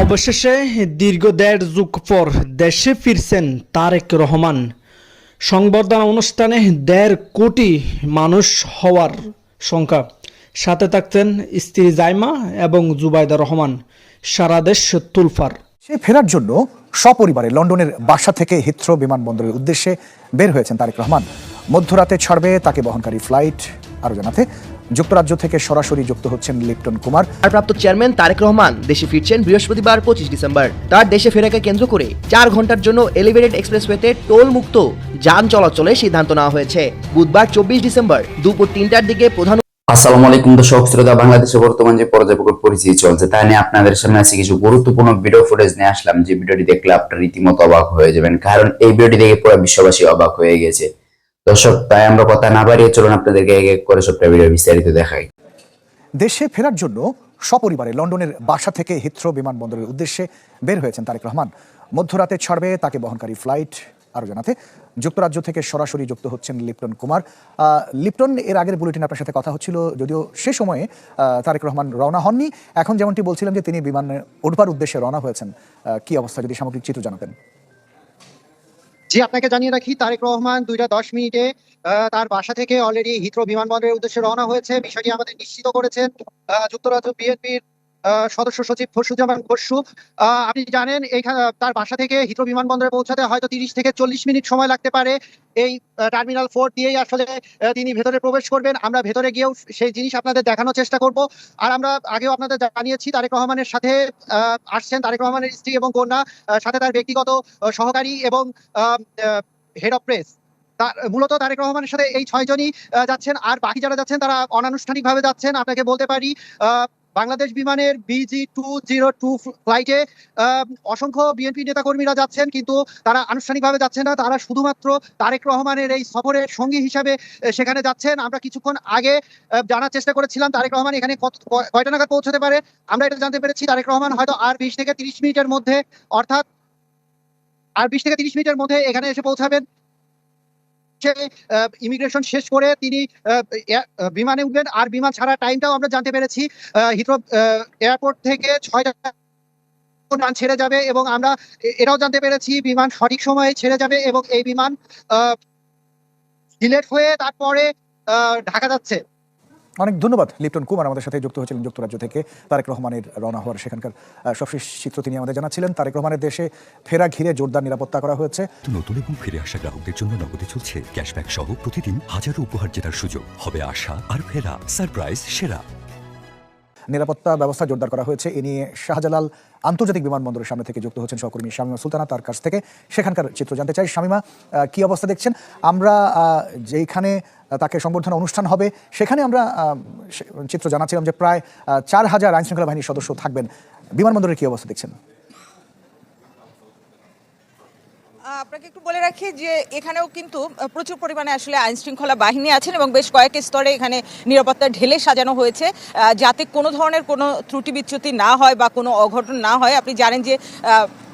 অবশেষে দীর্ঘ ১.৫ যুগ পর দেশে ফিরছেন তারেক রহমান। সংবর্ধনা অনুষ্ঠানে ১.৫ কোটি মানুষ হওয়ার সংখ্যা, সাথে থাকতেন স্ত্রী জাইমা এবং জুবাইদা রহমান। সারা দেশ তুলফার। সে ফেরার জন্য সপরিবারে লন্ডনের বাসা থেকে হিথ্রো বিমানবন্দরের উদ্দেশ্যে বের হয়েছেন তারেক রহমান। মধ্যরাতে ছাড়বে তাকে বহনকারী ফ্লাইট। আরও জানাতে যুক্তরাজ্য থেকে সরাসরি যুক্ত হচ্ছেন লিপটন কুমার। ভারপ্রাপ্ত চেয়ারম্যান তারেক রহমান দেশে ফিরছেন বৃহস্পতিবার ২৫ ডিসেম্বর। তার দেশে ফেরাকে কেন্দ্র করে ৪ ঘন্টার জন্য এলিভেটেড এক্সপ্রেসওয়েতে টোল মুক্ত যান চলাচলের সিদ্ধান্ত নেওয়া হয়েছে। বুধবার ২৪ ডিসেম্বর দুপুর ৩টার দিকে প্রধান। আসসালামু আলাইকুম দর্শক শ্রোতা, বাংলাদেশে বর্তমান যে পর্যায়ক্রমিক পরিস্থিতি চলছে তা নিয়ে আপনাদের সামনে আজকে কিছু গুরুত্বপূর্ণ ভিডিও ফুটেজ নিয়ে আসলাম, যে ভিডিওটি দেখলে আপনারা রীতিমতো অবাক হয়ে যাবেন, কারণ এই ভিডিওটি দেখে পুরো বিশ্ববাসী অবাক হয়ে গেছে। দর্শক, তাই আমরা কথা না বাড়িয়ে চলুন আপনাদেরকে এক এক করে সবটা ভিডিও বিস্তারিত দেখাই। দেশে ফেরার জন্য সপরিবারে লন্ডনের বাসা থেকে হিথ্রো বিমানবন্দরের উদ্দেশ্যে বের হয়েছেন তারেক রহমান। মধ্যরাতে ছাড়বে তাকে বহনকারী ফ্লাইট। আরও জানাতে যুক্তরাজ্য থেকে সরাসরি যুক্ত হচ্ছেন লিপটন কুমার। লিপটন, এর আগের বুলেটিন আপনার সাথে কথা হচ্ছিল, যদিও সে সময়ে তারেক রহমান রওনা হননি। এখন যেমনটি বলছিলাম যে তিনি বিমানে উঠবার উদ্দেশ্যে রওনা হয়েছেন, কি অবস্থা যদি সামগ্রিক চিত্র জানাতেন। জি, আপনাকে জানিয়ে রাখি, তারেক রহমান 2:10 তার বাসা থেকে অলরেডি হিথ্রো বিমানবন্দরের উদ্দেশ্যে রওনা হয়েছে। বিষয়টি আমাদের নিশ্চিত করেছেন যুক্তরাজ্য বিএনপির সদস্য সচিব খসরুজ্জামান খসরু। আপনি জানেন, এইখানে তার বাসা থেকে হিথ্রো বিমানবন্দরে পৌঁছাতে হয়তো 30 থেকে 40 মিনিট সময় লাগতে পারে। এই টার্মিনাল 4 দিয়েই আসলে তিনি ভেতরে প্রবেশ করবেন। আমরা ভেতরে গিয়েও সেই জিনিস আপনাদের দেখানোর চেষ্টা করব। আর আমরা আগেও আপনাদের জানিয়েছি, তারেক রহমানের সাথে আসছেন তারেক রহমানের স্ত্রী এবং কন্যা, সাথে তার ব্যক্তিগত সহকারী এবং হেড অফ প্রেস। মূলত তারেক রহমানের সাথে এই 6 জনই যাচ্ছেন। আর বাকি যারা যাচ্ছেন তারা অনানুষ্ঠানিকভাবে যাচ্ছেন। আপনাকে বলতে পারি, বাংলাদেশ বিমানের BG202 ফ্লাইটে অসংখ্য বিএনপি নেতাকর্মীরা যাচ্ছেন, কিন্তু তারা আনুষ্ঠানিকভাবে যাচ্ছেন না। তারা শুধুমাত্র তারেক রহমানের এই সফরের সঙ্গী হিসাবে সেখানে যাচ্ছেন। আমরা কিছুক্ষণ আগে জানার চেষ্টা করেছিলাম তারেক রহমান এখানে কয়টা নাগাদ পৌঁছতে পারে। আমরা এটা জানতে পেরেছি তারেক রহমান হয়তো আর 20 থেকে 30 মিনিটের মধ্যে, অর্থাৎ আর 20 থেকে 30 মিনিটের মধ্যে এখানে এসে পৌঁছাবেন। ইমিগ্রেশন শেষ করে তিনি বিমানে উঠবেন। আর বিমান ছাড়ার টাইমটাও আমরা জানতে পেরেছি, হিথ্রো এয়ারপোর্ট থেকে 6টা বিমান ছেড়ে যাবে, এবং আমরা এটাও জানতে পেরেছি বিমান সঠিক সময়ে ছেড়ে যাবে এবং এই বিমান সিলেট হয়ে তারপরে ঢাকা যাচ্ছে। অনেক ধন্যবাদ লিপটন কুমার আমাদের সাথে যুক্ত হয়েছিলেন যুক্তরাজ্য থেকে। তারেক রহমানের রওনা হওয়ার সেখানকার সবশেষ চিত্র তিনি আমাদের জানাচ্ছিলেন। তারেক রহমানের দেশে ফেরা ঘিরে জোরদার নিরাপত্তা করা হয়েছে। নতুন এবং ফিরে আসা গ্রাহকদের জন্য নগদে চলছে ক্যাশব্যাক সহ প্রতিদিন হাজারো উপহার জেতার সুযোগ। হবে আসা আর ফেরা সারপ্রাইজ সেরা। নিরাপত্তা ব্যবস্থা জোরদার করা হয়েছে। এ নিয়ে শাহজালাল আন্তর্জাতিক বিমানবন্দরের সামনে থেকে যুক্ত হচ্ছেন সহকর্মী শামিমা সুলতানা। তার কাছ থেকে সেখানকার চিত্র জানতে চাই। শামিমা, কি অবস্থা দেখছেন? আমরা যেখানে তাকে সংবর্ধনা অনুষ্ঠান হবে সেখানে আমরা চিত্র জানাচ্ছিলাম যে প্রায় 4000 আইনশৃঙ্খলা বাহিনীর সদস্য থাকবেন। বিমানবন্দরের কি অবস্থা দেখছেন? আপনাকে একটু বলে রাখি যে এখানেও কিন্তু প্রচুর পরিমাণে আসলে আইন শৃঙ্খলা বাহিনী আছেন এবং বেশ কয়েক স্তরে এখানে নিরাপত্তা ঢেলে সাজানো হয়েছে, যাতে কোনো ধরনের কোনো ত্রুটি বিচ্যুতি না হয় বা কোনো অঘটন না হয়। আপনি জানেন যে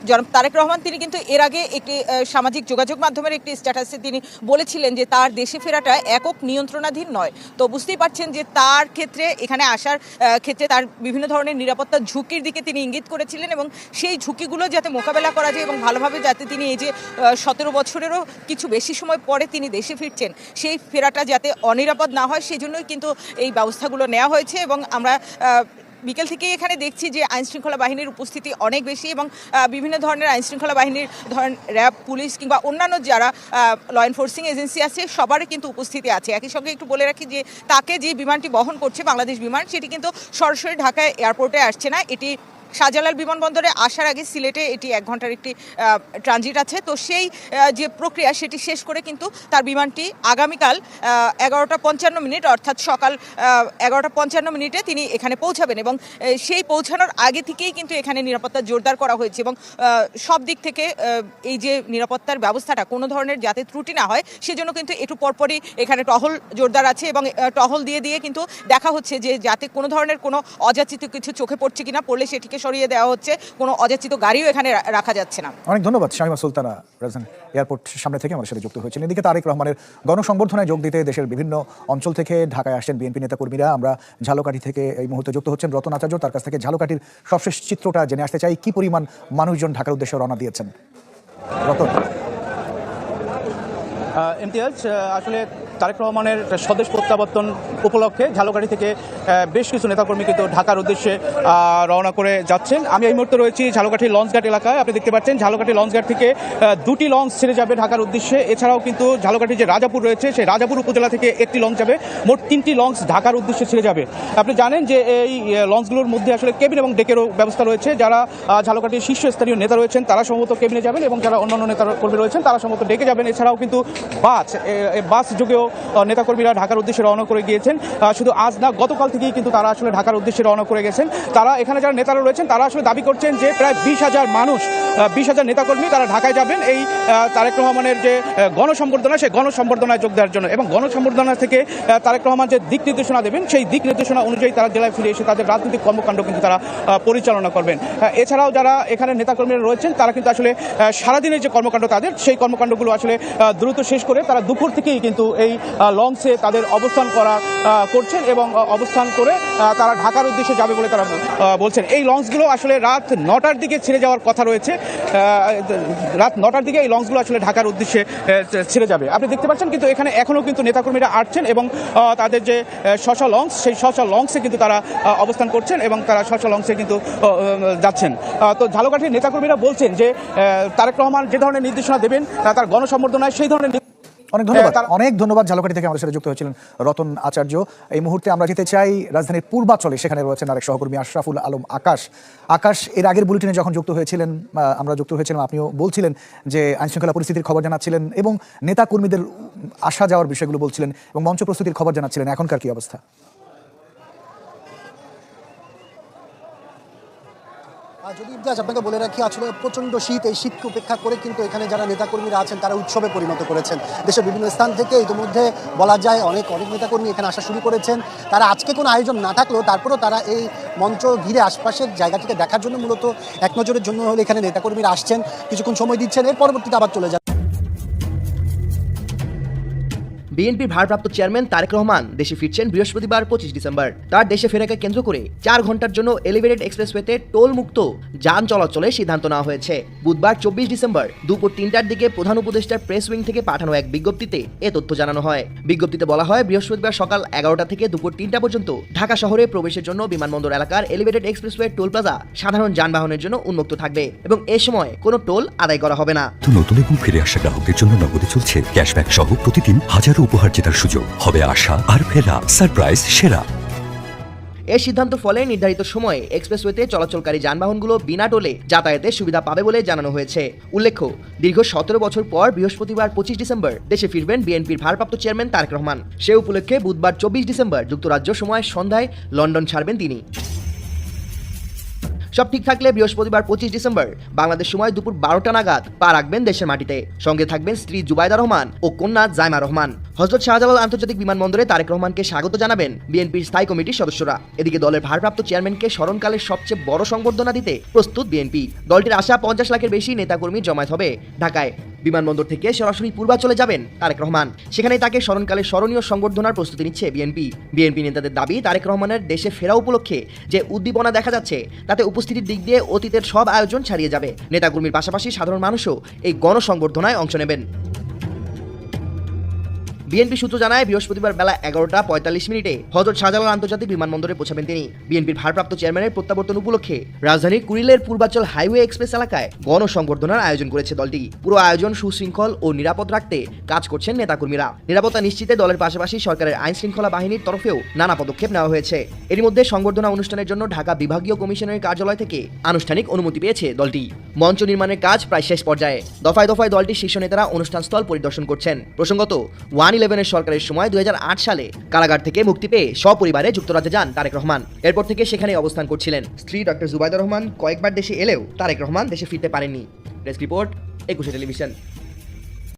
জনাব তারেক রহমান তিনি কিন্তু এর আগে একটি সামাজিক যোগাযোগ মাধ্যমের একটি স্ট্যাটাসে তিনি বলেছিলেন যে তার দেশে ফেরাটা একক নিয়ন্ত্রণাধীন নয়। তো বুঝতেই পারছেন যে তার ক্ষেত্রে এখানে আসার ক্ষেত্রে তার বিভিন্ন ধরনের নিরাপত্তা ঝুঁকির দিকে তিনি ইঙ্গিত করেছিলেন, এবং সেই ঝুঁকিগুলো যাতে মোকাবেলা করা যায় এবং ভালোভাবে যাতে তিনি এই যে 17 বছরেরও কিছু বেশি সময় পরে তিনি দেশে ফিরছেন, সেই ফেরাটা যাতে অনিরাপদ না হয় সেজন্যই কিন্তু এই ব্যবস্থাগুলো নেওয়া হয়েছে। এবং আমরা বিকেল থেকে এখানে দেখছি যে আইনশৃঙ্খলা বাহিনীর উপস্থিতি অনেক বেশি, এবং বিভিন্ন ধরনের আইনশৃঙ্খলা বাহিনীর ধরেন র্যাব, পুলিশ কিংবা অন্যান্য যারা ল এনফোর্সিং এজেন্সি আছে সবারই কিন্তু উপস্থিতি আছে। একই সঙ্গে একটু বলে রাখি যে তাকে যে বিমানটি বহন করছে বাংলাদেশ বিমান, সেটি কিন্তু সরাসরি ঢাকা এয়ারপোর্টে আসছে না। এটি শাহজালাল বিমানবন্দরে আসার আগে সিলেটে এটি 1 ঘন্টার একটি ট্রানজিট আছে। তো সেই যে প্রক্রিয়া সেটি শেষ করে কিন্তু তার বিমানটি আগামীকাল 11:55 অর্থাৎ সকাল 11:55 তিনি এখানে পৌঁছাবেন, এবং সেই পৌঁছানোর আগে থেকেই কিন্তু এখানে নিরাপত্তা জোরদার করা হয়েছে, এবং সব দিক থেকে এই যে নিরাপত্তার ব্যবস্থাটা কোনো ধরনের যাতে ত্রুটি না হয় সেজন্য কিন্তু একটু পরপরই এখানে টহল জোরদার আছে, এবং টহল দিয়ে কিন্তু দেখা হচ্ছে যে যাতে কোনো ধরনের কোনো অযাচিত কিছু চোখে পড়ছে কিনা, পড়লে সেটিকে সরিয়ে দেওয়া হচ্ছে, কোনো অযাচিত গাড়িও এখানে রাখা যাচ্ছে না। অনেক ধন্যবাদ শামিমা সুলতানা, রাজধানী এয়ারপোর্ট সামনে থেকে আমাদের সাথে যুক্ত হয়েছেন। এদিকে তারেক রহমানের গণসংবর্ধনায় যোগ দিতে দেশের বিভিন্ন অঞ্চল থেকে ঢাকায় আসছেন বিএনপি নেতাকর্মীরা। আমরা ঝালকাঠি থেকে এই মুহূর্তে যুক্ত হচ্ছেন রতন আচার্য, তার কাছ থেকে ঝালকাঠির সবশেষ চিত্রটা জেনে আসতে চাই। কি পরিমাণ মানুষজন ঢাকার উদ্দেশ্যে রওনা দিয়েছেন রতন? ইমতিয়াজ, আসলে তারেক রহমানের স্বদেশ প্রত্যাবর্তন উপলক্ষে ঝালকাঠি থেকে বেশ কিছু নেতাকর্মী কিন্তু ঢাকার উদ্দেশ্যে রওনা করে যাচ্ছেন। আমি এই মুহূর্তে রয়েছি ঝালকাঠি লঞ্চঘাট এলাকায়। আপনি দেখতে পাচ্ছেন ঝালকাঠি লঞ্চঘাট থেকে দুটি লঞ্চ ছেড়ে যাবে ঢাকার উদ্দেশ্যে। এছাড়াও কিন্তু ঝালকাঠি যে রাজাপুর রয়েছে, সেই রাজাপুর উপজেলা থেকে একটি লঞ্চ যাবে। মোট 3টি লঞ্চ ঢাকার উদ্দেশ্যে ছেড়ে যাবে। আপনি জানেন যে এই লঞ্চগুলোর মধ্যে আসলে কেবিন এবং ডেকেরও ব্যবস্থা রয়েছে। যারা ঝালকাঠির শীর্ষস্থানীয় নেতা রয়েছেন তারা সম্ভবত কেবিনে যাবেন, এবং যারা অন্যান্য নেতাকর্মী রয়েছেন তারা সম্ভবত ডেকে যাবেন। এছাড়াও কিন্তু বাস যুগেও নেতাকর্মীরা ঢাকার উদ্দেশ্যে রওনা করে গিয়েছেন। শুধু আজ না, গতকাল থেকেই কিন্তু তারা আসলে ঢাকার উদ্দেশ্যে রওনা করে গেছেন। তারা এখানে যারা নেতারা রয়েছেন তারা আসলে দাবি করছেন যে প্রায় 20,000 মানুষ, 20,000 নেতাকর্মী তারা ঢাকায় যাবেন এই তারেক রহমানের যে গণসংবর্ধনা, সেই গণসংবর্ধনায় যোগ দেওয়ার জন্য। এবং গণসংবর্ধনা থেকে তারেক রহমান যে দিক নির্দেশনা দেবেন, সেই দিক নির্দেশনা অনুযায়ী তারা জেলায় ফিরে এসে তাদের রাজনৈতিক কর্মকাণ্ড কিন্তু তারা পরিচালনা করবেন। এছাড়াও যারা এখানে নেতাকর্মীরা রয়েছেন তারা কিন্তু আসলে সারাদিনের যে কর্মকাণ্ড তাদের, সেই কর্মকাণ্ডগুলো আসলে দ্রুত শেষ করে তারা দুপুর থেকেই কিন্তু এই লঞ্চে তাদের অবস্থান করছেন, এবং অবস্থান করে তারা ঢাকার উদ্দেশ্যে যাবে বলে তারা বলছেন। এই লঞ্চগুলো আসলে রাত 9টার দিকে ছেড়ে যাওয়ার কথা রয়েছে। রাত 9টার দিকে এই লঞ্চগুলো আসলে ঢাকার উদ্দেশ্যে ছেড়ে যাবে। আপনি দেখতে পাচ্ছেন কিন্তু এখানে এখনও কিন্তু নেতাকর্মীরা আসছেন, এবং তাদের যে স্ব লঞ্চ, সেই স্ব লঞ্চে কিন্তু তারা অবস্থান করছেন, এবং তারা স্ব লঞ্চে কিন্তু যাচ্ছেন। তো ঝালকাঠির নেতাকর্মীরা বলছেন যে তারেক রহমান যে ধরনের নির্দেশনা দেবেন তার গণসংবর্ধনায় সেই ধরনের। অনেক ধন্যবাদ। ঝালকাঠি থেকে আমাদের সাথে যুক্ত হয়েছিলেন রতন আচার্য। এই মুহূর্তে আমরা যেতে চাই রাজধানীর পূর্বাঞ্চলে, সেখানে রয়েছেন আরেক সহকর্মী আশরাফুল আলম আকাশ। এর আগের বুলেটিনে যখন যুক্ত হয়েছিলেন, আমরা যুক্ত হয়েছিলাম, আপনিও বলছিলেন যে আইনশৃঙ্খলা পরিস্থিতির খবর জানাচ্ছিলেন এবং নেতা কর্মীদের আসা যাওয়ার বিষয়গুলো বলছিলেন এবং মঞ্চ প্রস্তুতির খবর জানাচ্ছিলেন। এখনকার কি অবস্থা? যদি ইমতিয়াজ আপনাকে বলে রাখি, আসলে প্রচণ্ড শীত, এই শীতকে উপেক্ষা করে কিন্তু এখানে যারা নেতাকর্মীরা আছেন তারা উৎসবে পরিণত করেছেন। দেশের বিভিন্ন স্থান থেকে ইতিমধ্যে বলা যায় অনেক নেতাকর্মী এখানে আসা শুরু করেছেন। তারা আজকে কোনো আয়োজন না থাকলেও তারপরেও তারা এই মঞ্চ ঘিরে আশপাশের জায়গাটিকে দেখার জন্য, মূলত এক নজরের জন্য হলে এখানে নেতাকর্মীরা আসছেন, কিছুক্ষণ সময় দিচ্ছেন, এর পরবর্তীতে আবার চলে যান। বিএনপির ভারপ্রাপ্ত চেয়ারম্যান তারেক রহমান দেশে ফিরছেন বৃহস্পতিবার 25 ডিসেম্বর। তার দেশে ফেরাকে কেন্দ্র করে 4 ঘন্টার জন্য এলিভেটেড এক্সপ্রেসওয়েতে টোল মুক্ত যান চলাচলের সিদ্ধান্ত নেওয়া হয়েছে। বুধবার 24 ডিসেম্বর দুপুর 3টার দিকে প্রধান উপদেষ্টার প্রেস উইং থেকে পাঠানো এক বিজ্ঞপ্তিতে এ তথ্য জানানো হয়। বিজ্ঞপ্তিতে বলা হয়, বৃহস্পতিবার সকাল 11টা থেকে দুপুর 3টা পর্যন্ত ঢাকা শহরে প্রবেশের জন্য বিমানবন্দর এলাকার এলিভেটেড এক্সপ্রেসওয়ে টোল প্লাজা সাধারণ যানবাহনের জন্য উন্মুক্ত থাকবে, এবং এ সময় কোনো টোল আদায় করা হবে না। নতুন এবং ফিরে আসা গ্রাহকদের জন্য নগদে চলছে ক্যাশব্যাক সহ প্রতিদিন হাজারো উপহার জেতার সুযোগ। হবে আশা আর ফেরা, সারপ্রাইজ সেরা। এই সিদ্ধান্ত ফলে নির্ধারিত সময়ে এক্সপ্রেসওয়েতে চলাচলকারী যানবাহনগুলো বিনা টোলে যাতায়াতের সুবিধা পাবে বলে জানানো হয়েছে। উল্লেখ্য, দীর্ঘ 17 বছর পর বৃহস্পতিবার 25 ডিসেম্বর দেশে ফিরবেন বিএনপির ভারপ্রাপ্ত চেয়ারম্যান তারেক রহমান। সে উপলক্ষে বুধবার 24 ডিসেম্বর যুক্তরাজ্য সময় সন্ধ্যায় লন্ডন ছাড়বেন তিনি। সব ঠিক থাকলে বৃহস্পতিবার 25 ডিসেম্বর বাংলাদেশ সময় দুপুর 12টা নাগাদ পা রাখবেন দেশের মাটিতে। সঙ্গে থাকবেন স্ত্রী জুবাইদা রহমান ও কন্যা জাইমা রহমান। হযরত শাহজালাল আন্তর্জাতিক বিমানবন্দরে তারেক রহমানকে স্বাগত জানাবেন বিএনপির স্থায়ী কমিটির সদস্যরা। এদিকে দলের ভারপ্রাপ্ত চেয়ারম্যানকে স্মরণকালের সবচেয়ে বড় সংবর্ধনা দিতে প্রস্তুত বিএনপি। দলটির আশা 50 লাখের বেশি নেতাকর্মী জমায়েত হবে ঢাকায়। বিমানবন্দর থেকে সরাসরি পূর্বাঞ্চলে যাবেন তারেক রহমান। সেখানেই তাকে স্মরণকালে স্মরণীয় সংবর্ধনার প্রস্তুতি নিচ্ছে বিএনপি নেতাদের দাবি, তারেক রহমানের দেশে ফেরা উপলক্ষে যে উদ্দীপনা দেখা যাচ্ছে তাতে উপস্থিতির দিক দিয়ে অতীতের সব আয়োজন ছাড়িয়ে যাবে। নেতাকর্মীর পাশাপাশি সাধারণ মানুষও এই গণসংবর্ধনায় অংশ নেবেন। বিএনপি সূত্র জানায়, বৃহস্পতিবার বেলা 11টা 45 হযরত শাহজালাল আন্তর্জাতিক বিমানবন্দরে পৌঁছাবেন তিনি। বিএনপির ভারপ্রাপ্ত চেয়ারম্যানের প্রত্যাবর্তন উপলক্ষে রাজধানীর কুড়িলের পূর্বাঞ্চল হাইওয়ে এক্সপ্রেস এলাকায় গণসংবর্ধনার আয়োজন করেছে দলটি। পুরো আয়োজন সুশৃঙ্খল ও নিরাপদ রাখতে কাজ করছেন নেতাকর্মীরা। নিরাপত্তা নিশ্চিতে দলের পাশাপাশি সরকারের আইন শৃঙ্খলা বাহিনীর তরফেও নানা পদক্ষেপ নেওয়া হয়েছে। এর মধ্যে সংবর্ধনা অনুষ্ঠানের জন্য ঢাকা বিভাগীয় কমিশনের কার্যালয় থেকে আনুষ্ঠানিক অনুমতি পেয়েছে দলটি। মঞ্চ নির্মাণের কাজ প্রায় শেষ পর্যায়ে। দফায় দফায় দলটির শীর্ষ নেতারা অনুষ্ঠানস্থল পরিদর্শন করছেন। প্রসঙ্গত, 1/11 সরকারের সময় 2008 সালে কারাগার থেকে মুক্তি পেয়ে সপরিবারে যুক্তরাজ্যে যান তারেক রহমান। এরপর থেকে সেখানে অবস্থান করছিলেন। স্ত্রী ডক্টর জুবাইদা রহমান কয়েকবার দেশে এলেও তারেক রহমান দেশে ফিরতে পারেননি। Desk report, 21 television.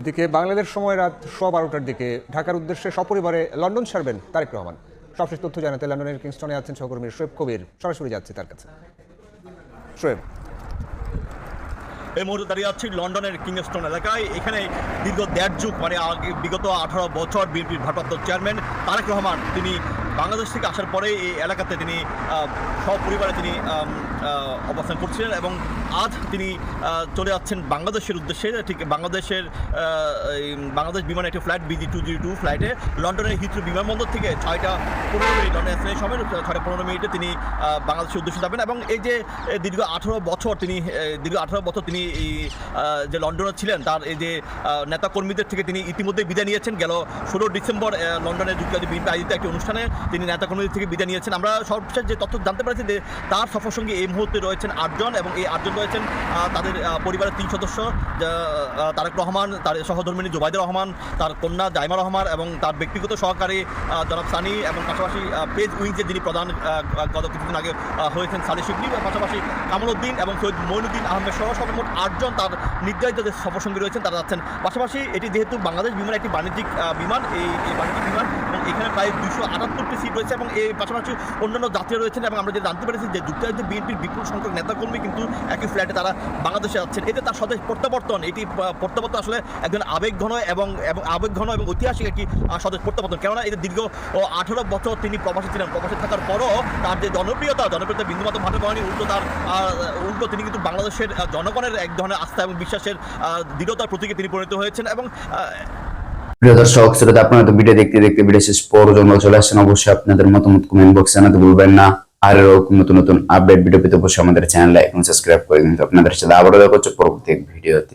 দিকে বাংলাদেশ সময় রাত 12টার দিকে ঢাকার উদ্দেশ্যে সপরিবারে লন্ডন ছাড়বেন তারেক রহমান। সবশেষ তথ্য জানাতে লন্ডনের কিংস্টনে আছেন সহকর্মী শোয়েব কবির। সরাসরি যাচ্ছে তার কাছে। শোয়েব। এই মুহূর্তে দাঁড়িয়ে আছি লন্ডনের কিংস্টন এলাকায়। এখানে দীর্ঘ 1.5 যুগ মানে বিগত 18 বছর বিএনপির ভারপ্রাপ্ত চেয়ারম্যান তারেক রহমান তিনি বাংলাদেশ থেকে আসার পরে এই এলাকাতে তিনি সপরিবারে তিনি অবস্থান করছিলেন এবং আজ তিনি চলে যাচ্ছেন বাংলাদেশের উদ্দেশ্যে। ঠিক বাংলাদেশ বিমানে একটি ফ্লাইট BG202 ফ্লাইটে লন্ডনের হিথ্রো বিমানবন্দর থেকে 6:15 মিনিট লন্ডনের স্থানীয় সময় 6:15 মিনিটে তিনি বাংলাদেশের উদ্দেশ্যে যাবেন। এবং এই যে দীর্ঘ 18 বছর তিনি এই যে লন্ডনে ছিলেন তার এই যে নেতাকর্মীদের থেকে তিনি ইতিমধ্যে বিদায় নিয়েছেন। গেল 16 ডিসেম্বর লন্ডনের যুক্তরাজ্য বিএনপি আয়োজিত একটি অনুষ্ঠানে তিনি নেতাকর্মীদের থেকে বিদায় নিয়েছেন। আমরা সর্বশেষ যে তথ্য জানতে পারছি যে তার সফরসঙ্গী এই মুহূর্তে রয়েছেন 8 জন এবং এই 8 জন রয়েছেন তাদের পরিবারের 3 সদস্য, তারেক রহমান, তার সহধর্মিণী জুবাইদা রহমান, তার কন্যা জাইমা রহমান এবং তার ব্যক্তিগত সহকারী জনাব সানি এবং পাশাপাশি পেজ উইংসের যিনি প্রধান গত কিছুদিন আগে হয়েছেন সালি শিবলি, পাশাপাশি কামাল উদ্দিন এবং সৈয়দ মঈনুদ্দিন আহমেদ সহ মোট 8 জন তার নির্ধারিত যে সফরসঙ্গী রয়েছেন তারা যাচ্ছেন। পাশাপাশি এটি যেহেতু বাংলাদেশ বিমান একটি বাণিজ্যিক বিমান, এই বাণিজ্যিক বিমান এবং এখানে প্রায় 278টি সিট রয়েছে এবং এই পাশাপাশি অন্যান্য যাত্রী রয়েছেন। এবং আমরা যে জানতে পেরেছি যে যুক্তরাজ্য বিএনপির বিপুল সংখ্যক নেতাকর্মী কিন্তু একই ফ্লাইটে তারা বাংলাদেশে যাচ্ছেন। এতে তার স্বদেশ প্রত্যাবর্তন, এটি প্রত্যাবর্তন আসলে একজন আবেগঘন এবং ঐতিহাসিক একটি স্বদেশ প্রত্যাবর্তন। কেননা এতে দীর্ঘ 18 বছর তিনি প্রবাসী ছিলেন। প্রবাসী থাকার পরও তার যে জনপ্রিয়তা বিন্দুমাত্র ভাবে পায়নি, উল্টো তিনি কিন্তু বাংলাদেশের জনগণের এক ধরনের আস্থা এবং বিশ্বাসের দৃঢ়তার প্রতীকে তিনি পরিণত হয়েছেন। এবং প্রিয় দর্শক শ্রোতা, আপনারা তো ভিডিও দেখতে ভিডিও শেষ পর্যন্ত চলে আসছেন। অবশ্যই আপনাদের মতামত কমেন্ট বক্সে জানাতে ভুলবেন না। আর এরকম নতুন আপডেট ভিডিও পেতে অবশ্যই আমাদের চ্যানেল লাইক এবং সাবস্ক্রাইব করে কিন্তু আপনাদের সাথে আবারও দেখা হচ্ছে পরবর্তী ভিডিওতে।